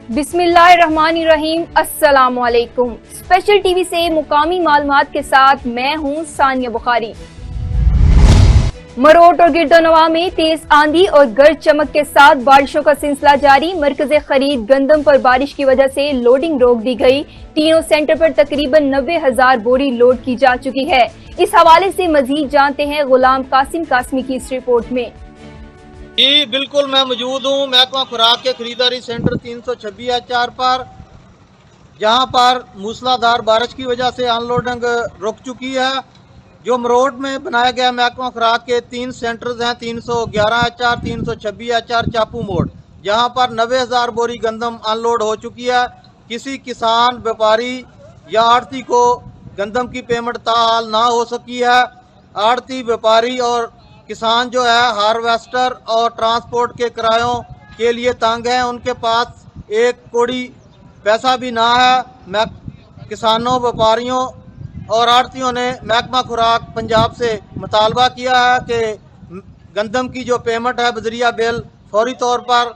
बिस्मिल्लाहिर्रहमानिर्रहीम, अस्सलाम वालेकुम। स्पेशल टीवी से मुकामी मालूमात के साथ मैं हूं सानिया बुखारी। मरोट और गिरदोनवा में तेज आंधी और गरज चमक के साथ बारिशों का सिलसिला जारी। मरकज़े खरीद गंदम पर बारिश की वजह से लोडिंग रोक दी गई। तीनों सेंटर पर तकरीबन 90,000 बोरी लोड की जा चुकी है। इस हवाले से मजीद जानते हैं गुलाम कासिम कासमी की इस रिपोर्ट में। जी बिल्कुल, मैं मौजूद हूँ महकमा खुराक के खरीदारी सेंटर 326 HR पर, जहाँ पर मूसलाधार बारिश की वजह से अनलोडिंग रुक चुकी है। जो मरोट में बनाया गया महकमा खुराक के 3 सेंटर्स हैं, 311 HR, 326 HR, चापू मोड़, जहाँ पर 90,000 बोरी गंदम अनलोड हो चुकी है। किसी किसान, व्यापारी या आड़ती को गंदम की पेमेंट ताहाल ना हो सकी है। आड़ती, व्यापारी और किसान जो है हार्वेस्टर और ट्रांसपोर्ट के किरायों के लिए तंग हैं। उनके पास एक कौड़ी पैसा भी ना है। किसानों, व्यापारियों और आड़तियों ने महकमा खुराक पंजाब से मुतालबा किया है कि गंदम की जो पेमेंट है बजरिया बिल फौरी तौर पर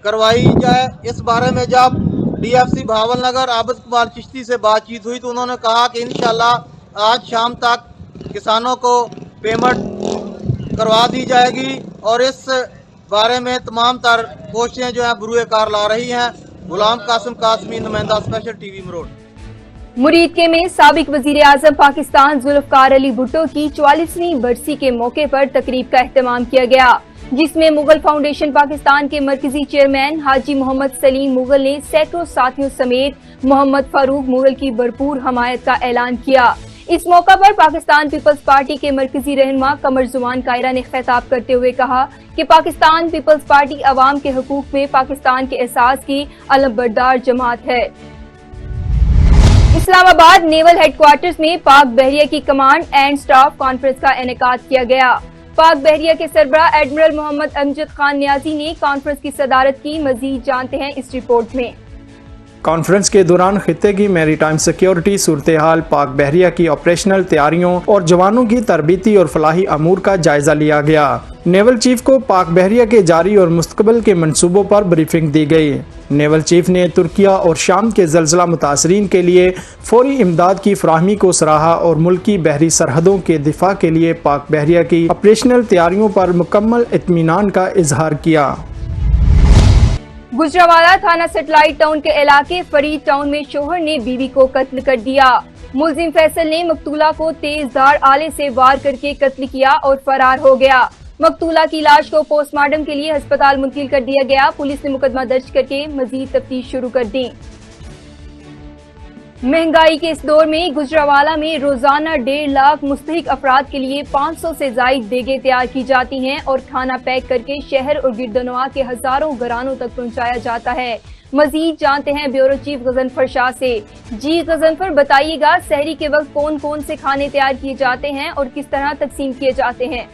करवाई जाए। इस बारे में जब DFC भावलनगर आबिद कुमार चिश्ती से बातचीत हुई तो उन्होंने कहा कि इंशाल्लाह आज शाम तक किसानों को पेमेंट करवा दी जाएगी और इस बारे में तमाम तर कोशिशें जो हैं बरूए कार ला रही हैं। गुलाम कासिम कासमी, नुमाइंदा स्पेशल टीवी मरोट। मुरीदके में साबिक वजीर आजम पाकिस्तान जुल्फकार अली भुट्टो की 44वीं बरसी के मौके पर तकरीब का एहतमाम किया गया, जिसमें मुगल फाउंडेशन पाकिस्तान के मरकजी चेयरमैन हाजी मोहम्मद सलीम मुगल ने सैकड़ों साथियों समेत मोहम्मद फारूक मुगल की भरपूर हमायत का ऐलान किया। इस मौका पर पाकिस्तान पीपल्स पार्टी के मरकजी रहनुमा कमर जुमान कायरा ने खिताब करते हुए कहा कि पाकिस्तान पीपल्स पार्टी अवाम के हुकूक में पाकिस्तान के एहसास की अलमबरदार जमात है। इस्लामाबाद नेवल हेडक्वार्टर्स में पाक बहरिया की कमांड एंड स्टाफ कॉन्फ्रेंस का इनेकाद किया गया। पाक बहरिया के सरबराह एडमिरल मोहम्मद अमजद खान नियाजी ने कॉन्फ्रेंस की सदारत की। मजीद जानते हैं इस रिपोर्ट में। कॉन्फ्रेंस के दौरान खित्ते की मैरीटाइम सिक्योरिटी सूरत हाल, पाक बहरिया की ऑपरेशनल तैयारियों और जवानों की तरबीती और फलाही अमूर का जायजा लिया गया। नेवल चीफ को पाक बहरिया के जारी और मुस्तकबिल के मंसूबों पर ब्रीफिंग दी गई। नेवल चीफ ने तुर्किया और शाम के ज़लज़ला मुतासरीन के लिए फौरी इमदाद की फराहमी को सराहा और मुल्की बहरी सरहदों के दिफा के लिए पाक बहरिया की ऑपरेशनल तैयारियों पर मुकम्मल इत्मीनान का इजहार किया। गुजरावाला थाना सेटेलाइट टाउन के इलाके फरीद टाउन में शोहर ने बीवी को कत्ल कर दिया। मुलजिम फैसल ने मकतूला को तेजधार आले से वार करके कत्ल किया और फरार हो गया। मकतूला की लाश को पोस्टमार्टम के लिए अस्पताल मुंतकिल कर दिया गया। पुलिस ने मुकदमा दर्ज करके मजीद तफ्तीश शुरू कर दी। महंगाई के इस दौर में गुजरावाला में रोजाना 1.5 लाख मुस्तहिक अफराद के लिए 500 से जायद देगे तैयार की जाती हैं और खाना पैक करके शहर और गिरदनवा के हजारों घरानों तक पहुंचाया जाता है। मजीद जानते हैं ब्यूरो चीफ गजनफर शाह से। जी गजनफर, बताइएगा सहरी के वक्त कौन कौन से खाने तैयार किए जाते हैं और किस तरह तकसीम किए जाते हैं?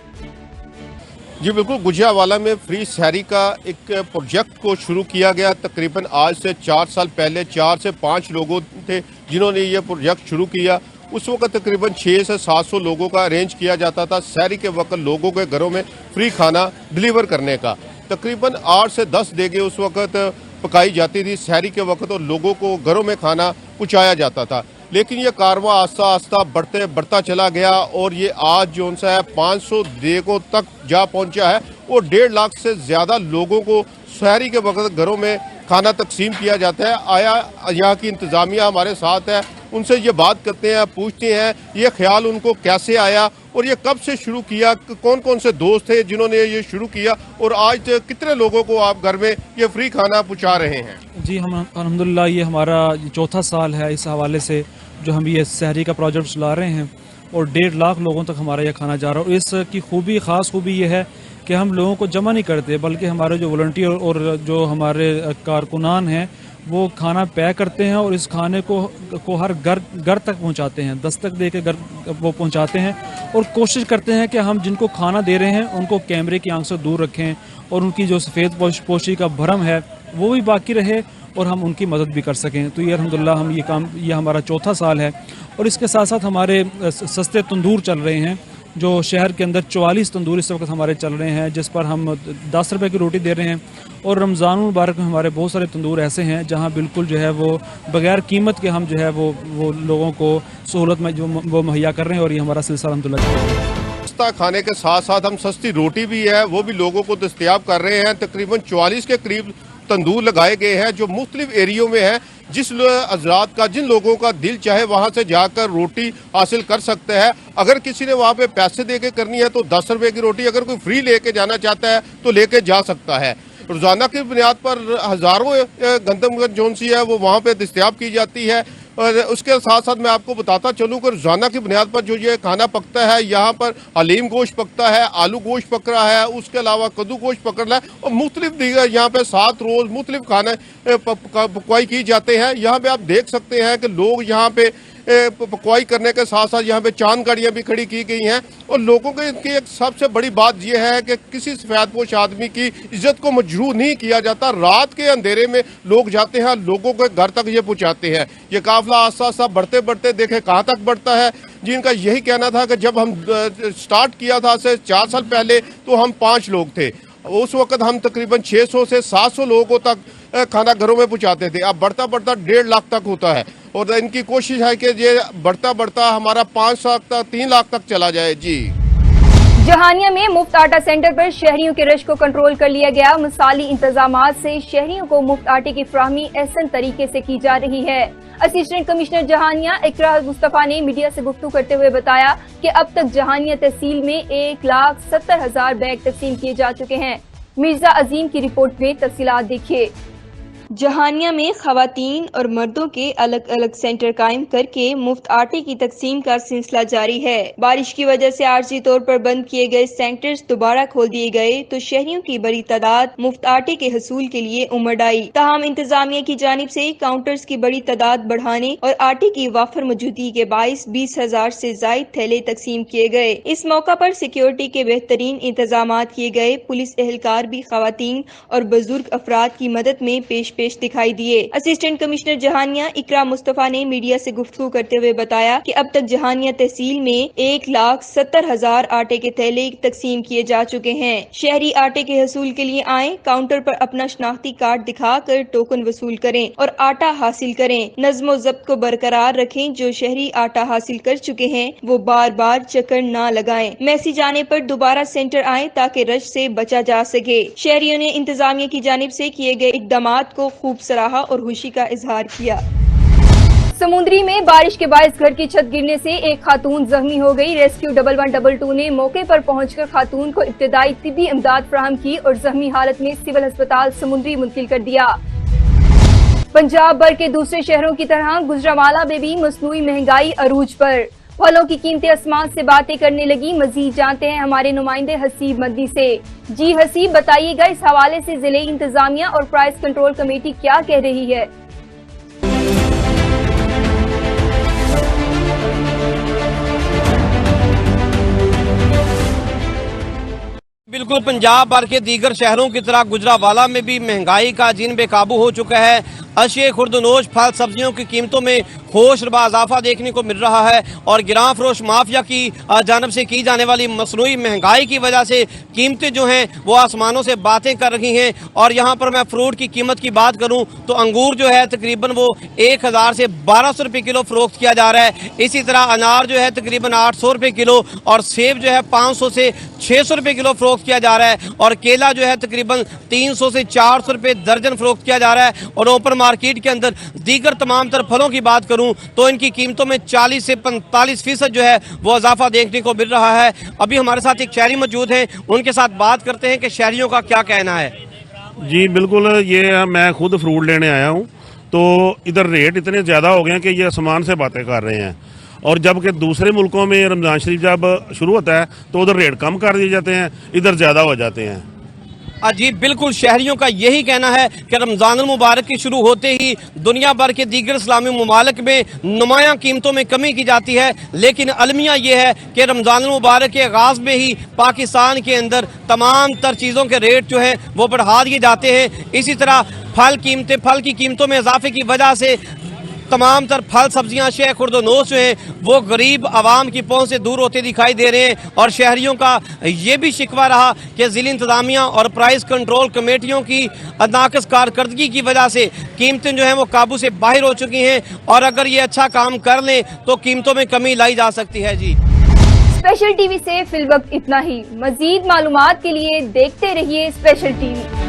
जी बिल्कुल, गुजरावाला में फ्री सहरी का एक प्रोजेक्ट को शुरू किया गया। तकरीबन आज से 4 साल पहले 4 से 5 लोगों थे जिन्होंने ये प्रोजेक्ट शुरू किया। उस वक्त तकरीबन 600 से 700 लोगों का अरेंज किया जाता था सहरी के वक्त लोगों के घरों में फ्री खाना डिलीवर करने का। तकरीबन 8 से 10 देगे उस वक्त पकाई जाती थी सहरी के वक्त और लोगों को घरों में खाना पहुँचाया जाता था। लेकिन ये कारवां आस्ता आस्ता बढ़ता चला गया और ये आज जो सा है 500 देगों तक जा पहुंचा है और 1.5 लाख से ज़्यादा लोगों को सहरी के वक्त घरों में खाना तकसीम किया जाता है। आया यहाँ की इंतज़ामिया हमारे साथ है, उनसे ये बात करते हैं, पूछते हैं ये ख्याल उनको कैसे आया और ये कब से शुरू किया, कौन कौन से दोस्त थे जिन्होंने ये शुरू किया और आज कितने लोगों को आप घर में ये फ्री खाना पहुँचा रहे हैं? जी, हम अल्हम्दुलिल्लाह ये हमारा 4था साल है इस हवाले से जो हम ये सहरी का प्रोजेक्ट चला रहे हैं और 1.5 लाख लोगों तक हमारा ये खाना जा रहा है। और इसकी ख़ास खूबी ये है कि हम लोगों को जमा नहीं करते बल्कि हमारे जो वॉलंटियर और जो हमारे कारकुनान हैं वो खाना पैक करते हैं और इस खाने को हर घर तक पहुंचाते हैं, दस्तक दे के घर वो पहुंचाते हैं और कोशिश करते हैं कि हम जिनको खाना दे रहे हैं उनको कैमरे की आंख से दूर रखें और उनकी जो सफ़ेद पोशी का भरम है वो भी बाकी रहे और हम उनकी मदद भी कर सकें। तो ये अल्हम्दुलिल्लाह हम ये हमारा 4था साल है। और इसके साथ साथ हमारे सस्ते तंदूर चल रहे हैं जो शहर के अंदर 44 तंदूर इस वक्त हमारे चल रहे हैं, जिस पर हम 10 रुपए की रोटी दे रहे हैं। और रमज़ान मुबारक में हमारे बहुत सारे तंदूर ऐसे हैं जहाँ बिल्कुल जो है वो बग़ैर कीमत के हम जो है वो लोगों को सहूलत में जो वो मुहैया कर रहे हैं, और ये हमारा सिलसिला अल्हम्दुलिल्लाह। सस्ता खाने के साथ साथ हम सस्ती रोटी भी है वो भी लोगों को दस्तयाब कर रहे हैं। तकरीबन 44 के करीब तंदूर लगाए गए हैं जो मुख्तलिफ एरियो में है, जिस हजरात का जिन लोगों का दिल चाहे वहाँ से जाकर रोटी हासिल कर सकते हैं। अगर किसी ने वहाँ पे पैसे दे के करनी है तो 10 रुपए की रोटी, अगर कोई फ्री लेके जाना चाहता है तो लेके जा सकता है। रोजाना की बुनियाद पर हजारों गंदम जोन सी है वो वहाँ पे दस्तयाब की जाती है। और उसके साथ साथ मैं आपको बताता चलूँ कि रोजाना की बुनियाद पर जो ये खाना पकता है, यहाँ पर हलीम गोश्त पकता है, आलू गोश्त पक रहा है, उसके अलावा कद्दू गोश्त पक रहा है, और मुख्तलिफ दीगर यहाँ पे 7 रोज मुख्तलिफ खाने पकवाई की जाते हैं। यहाँ पे आप देख सकते हैं कि लोग यहाँ पे पकवाई करने के साथ साथ यहाँ पे चांद गाड़ियाँ भी खड़ी की गई हैं। और लोगों के की एक सबसे बड़ी बात यह है कि किसी सफेदपोश आदमी की इज्जत को मजरूह नहीं किया जाता। रात के अंधेरे में लोग जाते हैं, लोगों के घर तक ये पहुँचाते हैं। ये काफिला आस्ता आस्ता बढ़ते बढ़ते देखे कहाँ तक बढ़ता है। जिनका यही कहना था कि जब हम स्टार्ट किया था से 4 साल पहले तो हम 5 लोग थे, उस वक्त हम तकरीबन 600 से 700 लोगों तक खाना घरों में पहुँचाते थे। अब बढ़ता बढ़ता 1.5 लाख तक होता है, और इनकी कोशिश है कि ये बढ़ता बढ़ता हमारा 5 लाख तक 3 लाख तक चला जाए। जी, जहानिया में मुफ्त आटा सेंटर पर शहरियों के रश को कंट्रोल कर लिया गया। मिसाली इंतजामात से शहरियों को मुफ्त आटे की फराहमी एहसन तरीके से की जा रही है। असिस्टेंट कमिश्नर जहानिया इकरा मुस्तफा ने मीडिया से गुफ्तगू करते हुए बताया कि अब तक जहानिया तहसील में 1,70,000 बैग तकसीम किए जा चुके हैं। मिर्जा अजीम की रिपोर्ट में तफसीलात देखिए। जहानिया में खवातीन और मर्दों के अलग अलग सेंटर कायम करके मुफ्त आटे की तकसीम का सिलसिला जारी है। बारिश की वजह से आर्जी तौर पर बंद किए गए सेंटर्स दोबारा खोल दिए गए तो शहरियों की बड़ी तादाद मुफ्त आटे के हसूल के लिए उमड़ आई। ताहम इंतजामिया की जानिब से काउंटर्स की बड़ी तादाद बढ़ाने और आटे की वाफर मौजूदगी के बाइस 20,000 से जायद थैले तकसीम किए गए। इस मौका पर सिक्योरिटी के बेहतरीन इंतजाम किए गए। पुलिस एहलकार भी खवातीन और बुजुर्ग अफराद की मदद में पेश दिखाई दिए। असिस्टेंट कमिश्नर जहानिया इकरा मुस्तफा ने मीडिया से गुफ्तगू करते हुए बताया कि अब तक जहानिया तहसील में 1,70,000 आटे के थैले तकसीम किए जा चुके हैं। शहरी आटे के हसूल के लिए आए, काउंटर पर अपना शनाख्ती कार्ड दिखाकर टोकन वसूल करें और आटा हासिल करें। नज़्म व ज़ब्त को बरकरार रखें। जो शहरी आटा हासिल कर चुके हैं वो बार बार चक्कर न लगाएं। मैसेज आने पर दोबारा सेंटर आए ताकि रश से बचा जा सके। शहरियों ने इंतजामिया की जानिब से किए गए इक़दामात को खूब सराहा और खुशी का इजहार किया। समुद्री में बारिश के बायस घर की छत गिरने से एक खातून जख्मी हो गई। रेस्क्यू 1112 ने मौके पर पहुंचकर खातून को इब्तदाई तिब्बी इमदाद फराहम की और जख्मी हालत में सिविल अस्पताल समुद्री मुंतकिल कर दिया। पंजाब भर के दूसरे शहरों की तरह गुजरांवाला में भी मसनूई महंगाई अरूज पर। फलों की कीमतें आसमान से बातें करने लगी। मजीद जानते हैं हमारे नुमाइंदे हसीब मद्दी से। जी हसीब, बताइएगा इस हवाले से जिले इंतजामिया और प्राइस कंट्रोल कमेटी क्या कह रही है? बिल्कुल, पंजाब भर के दीगर शहरों की तरह गुजरांवाला में भी महंगाई का जिन बेकाबू हो चुका है। अशिया खुर्दनोश फल सब्जियों की कीमतों में होशरबा इजाफा देखने को मिल रहा है और गिरां फरोश माफिया की जानब से की जाने वाली मसनूई महंगाई की वजह से कीमतें जो हैं वो आसमानों से बातें कर रही हैं। और यहाँ पर मैं फ्रूट की कीमत की बात करूँ तो अंगूर जो है तकरीबन वो 1,000 से 1,200 रुपये किलो फरोख्त किया जा रहा है। इसी तरह अनार जो है तकरीबन 800 रुपये किलो और सेब जो है 500 से 600 रुपये किलो फरोख्त किया जा रहा है। और केला जो है तकरीबन 300 से 400 रुपये दर्जन फरोख्त किया जा रहा है। और ओपन मार्केट के अंदर दीगर तमाम तर फलों की बात करूं तो इनकी कीमतों में 40 से 45% जो है वो इजाफा देखने को मिल रहा है। अभी हमारे साथ एक शहरी मौजूद हैं, उनके साथ बात करते हैं कि शहरियों का क्या कहना है। जी बिल्कुल, ये मैं खुद फ्रूट लेने आया हूँ तो इधर रेट इतने ज़्यादा हो गए हैं कि ये आसमान से बातें कर रहे हैं। और जबकि दूसरे मुल्कों में रमज़ान शरीफ जब शुरू होता है तो उधर रेट कम कर दिए जाते हैं, इधर ज़्यादा हो जाते हैं। जी बिल्कुल, शहरियों का यही कहना है कि रमज़ान मुबारक की शुरू होते ही दुनिया भर के दीगर इस्लामी ममालिक में नुमायां कीमतों में कमी की जाती है, लेकिन अलमिया ये है कि रमज़ान मुबारक के आगाज़ में ही पाकिस्तान के अंदर तमाम तर चीज़ों के रेट जो हैं वो बढ़ा दिए जाते हैं। इसी तरह फल की कीमतों में इजाफे की वजह से तमाम तर फल सब्जियां अशिया खुर्दनोश जो हैं वो गरीब आवाम की पहुंच से दूर होते दिखाई दे रहे हैं। और शहरियों का ये भी शिकवा रहा कि ज़िला इंतजामिया और प्राइस कंट्रोल कमेटियों की नाक़िस कारकर्दगी की वजह से कीमतें जो हैं वो काबू से बाहर हो चुकी हैं, और अगर ये अच्छा काम कर लें तो कीमतों में कमी लाई जा सकती है। जी, स्पेशल टीवी से फिल वक्त इतना ही। मजीद मालूमात के लिए देखते रहिए स्पेशल टीवी।